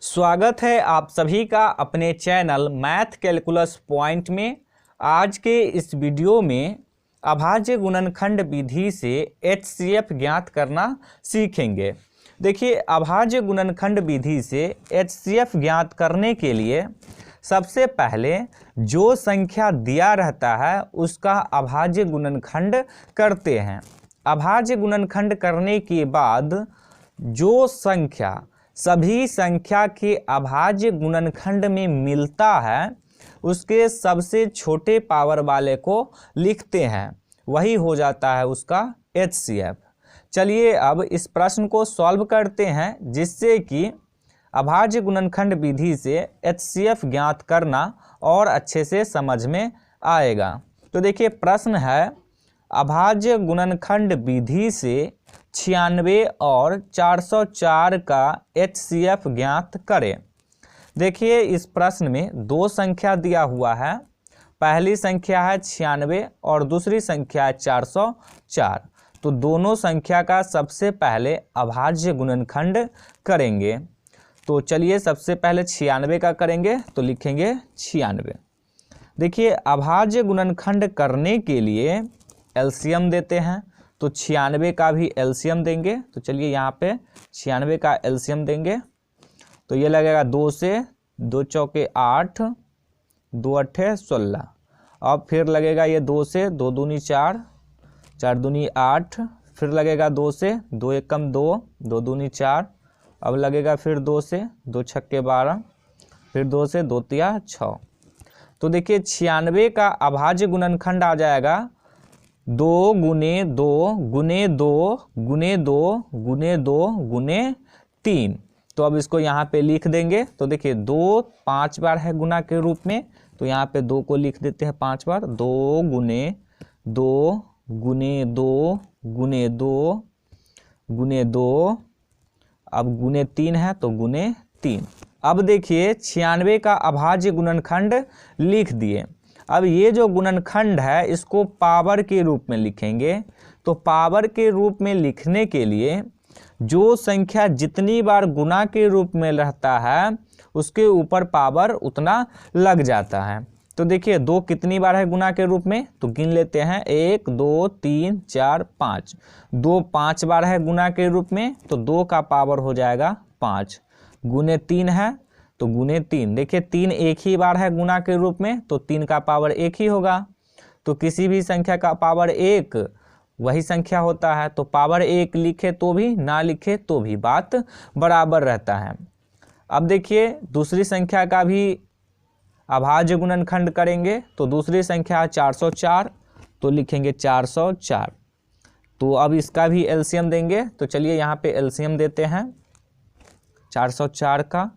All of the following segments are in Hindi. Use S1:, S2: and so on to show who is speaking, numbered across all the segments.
S1: स्वागत है आप सभी का अपने चैनल मैथ कैलकुलस पॉइंट में। आज के इस वीडियो में अभाज्य गुणनखंड विधि से HCF ज्ञात करना सीखेंगे। देखिए, अभाज्य गुणनखंड विधि से HCF ज्ञात करने के लिए सबसे पहले जो संख्या दिया रहता है उसका अभाज्य गुणनखंड करते हैं। अभाज्य गुणनखंड करने के बाद जो संख्या सभी संख्या के अभाज्य गुणनखंड में मिलता है उसके सबसे छोटे पावर वाले को लिखते हैं, वही हो जाता है उसका HCF। चलिए अब इस प्रश्न को सॉल्व करते हैं जिससे कि अभाज्य गुणनखंड विधि से HCF ज्ञात करना और अच्छे से समझ में आएगा। तो देखिए, प्रश्न है अभाज्य गुणनखंड विधि से 96 और 404 का HCF ज्ञात करें। देखिए, इस प्रश्न में दो संख्या दिया हुआ है। पहली संख्या है 96 और दूसरी संख्या है 404। तो दोनों संख्या का सबसे पहले अभाज्य गुणनखंड करेंगे। तो चलिए सबसे पहले 96 का करेंगे, तो लिखेंगे 96। देखिए, अभाज्य गुणनखंड करने के लिए एलसीएम देते हैं, तो 96 का भी एलसीएम देंगे। तो चलिए यहाँ पे 96 का एलसीएम देंगे, तो ये लगेगा 2 से 2 चौके 8, 2 अट्ठे 16। अब फिर लगेगा ये 2 से 2 दूनी 4, 4 दूनी 8, फिर लगेगा 2 से 2 एकम 2, 2 दूनी 4। अब लगेगा फिर 2 से 2 छक्के 12, फिर 2 से 2 तिया 6। तो देखिए 96 का अभाज्य गुणनखंड आ जाएगा 2 गुने 2 गुने 2 गुने 2 गुने 2 गुने 3। तो अब इसको यहाँ पे लिख देंगे। तो देखिए 2 5 बार है गुना के रूप में, तो यहाँ पे 2 को लिख देते हैं 5 बार। 2 गुने 2 गुने 2 गुने 2 गुने 2, अब गुने 3 है तो गुने 3। अब देखिए 96 का अभाज्य गुणनखंड लिख दिए। अब ये जो गुणनखंड है इसको पावर के रूप में लिखेंगे। तो पावर के रूप में लिखने के लिए जो संख्या जितनी बार गुना के रूप में रहता है उसके ऊपर पावर उतना लग जाता है। तो देखिए 2 कितनी बार है गुना के रूप में, तो गिन लेते हैं 1 2 3 4 5। 2 5 बार है गुना के रूप में, तो 2 का पावर हो जाएगा 5। गुने 3 है तो गुने 3। देखिए 3 एक ही बार है गुना के रूप में, तो 3 का पावर 1 ही होगा। तो किसी भी संख्या का पावर 1 वही संख्या होता है। तो पावर 1 लिखे तो भी ना लिखे तो भी बात बराबर रहता है। अब देखिए दूसरी संख्या का भी अभाज्य गुणनखंड करेंगे। तो दूसरी संख्या 404, तो लिखेंगे 404। तो अब इसका भी एलसीएम देंगे। तो चलिए यहाँ पे एलसीएम देते हैं 404 का।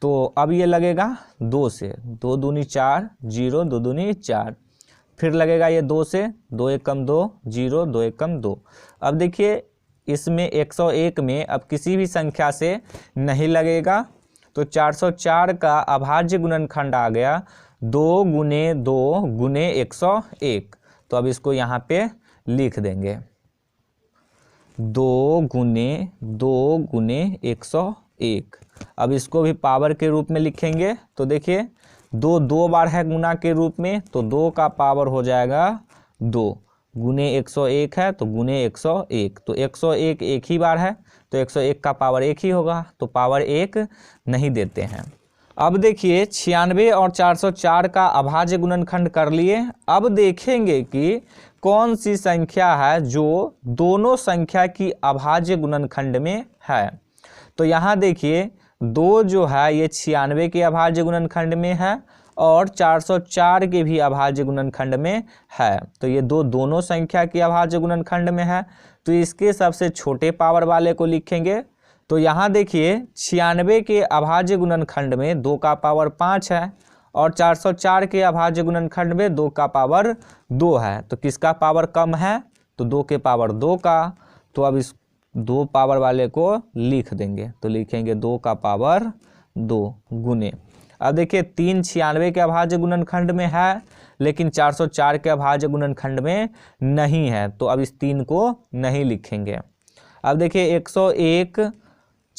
S1: तो अब ये लगेगा 2 से 2 दूनी 4, 0 2 दूनी 4। फिर लगेगा ये 2 से 2 एकम 2, 0 2 एकम 2। अब देखिए इसमें 101 में अब किसी भी संख्या से नहीं लगेगा। तो 404 का अभाज्य गुणनखंड आ गया 2 गुने 2 गुने 101। तो अब इसको यहाँ पे लिख देंगे 2 गुने 2 गुने 101। अब इसको भी पावर के रूप में लिखेंगे। तो देखिए 2 बार है गुना के रूप में, तो 2 का पावर हो जाएगा 2। गुने 101 है तो गुने 101। तो 101 एक ही बार है, तो 101 का पावर 1 ही होगा, तो पावर 1 नहीं देते हैं। अब देखिए 96 और 404 का अभाज्य गुणनखंड कर लिए। अब देखेंगे कि कौन सी संख्या है जो दोनों संख्या की अभाज्य गुणनखंड में है। तो यहाँ देखिए 2 जो है ये 96 के अभाज्य गुणनखंड में है और 404 के भी अभाज्य गुणनखंड में है। तो ये दोनों संख्या की अभाज्य गुणनखंड में है, तो इसके सबसे छोटे पावर वाले को लिखेंगे। तो यहाँ देखिए 96 के अभाज्य गुणनखंड में 2 का पावर 5 है और 404 के अभाज्य गुणनखंड में 2 का पावर 2 है। तो किसका पावर कम है, तो 2 के पावर 2 का। तो अब इस 2 पावर वाले को लिख देंगे। तो लिखेंगे 2 का पावर 2 गुने। अब देखिए 3 96 के अभाज्य गुणनखंड में है लेकिन 404 के अभाज्य गुणनखंड में नहीं है, तो अब इस 3 को नहीं लिखेंगे। अब देखिए 101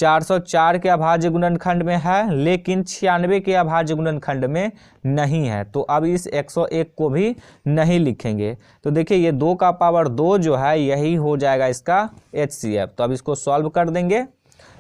S1: 404 के अभाज्य गुणनखंड में है, लेकिन 96 के अभाज्य गुणनखंड में नहीं है। तो अब इस 101 को भी नहीं लिखेंगे। तो देखिए ये 2 का पावर 2 जो है यही हो जाएगा इसका HCF। तो अब इसको सॉल्व कर देंगे।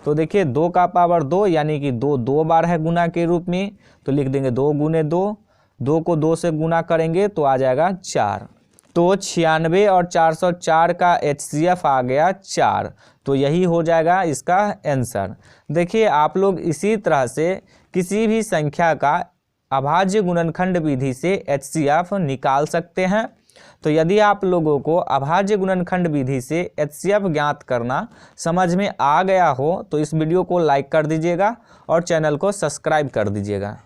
S1: तो देखिए 2 का पावर 2 यानी कि 2 2 बार है गुना के रूप में, तो लिख देंगे 2 गुने 2, 2 को 2 से गुना करेंगे तो आ जाएगा 4। तो 96 और 404 का HCF आ गया 4। तो यही हो जाएगा इसका आंसर। देखिए आप लोग इसी तरह से किसी भी संख्या का अभाज्य गुणनखंड विधि से HCF निकाल सकते हैं। तो यदि आप लोगों को अभाज्य गुणनखंड विधि से HCF ज्ञात करना समझ में आ गया हो तो इस वीडियो को लाइक कर दीजिएगा और चैनल को सब्सक्राइब कर दीजिएगा।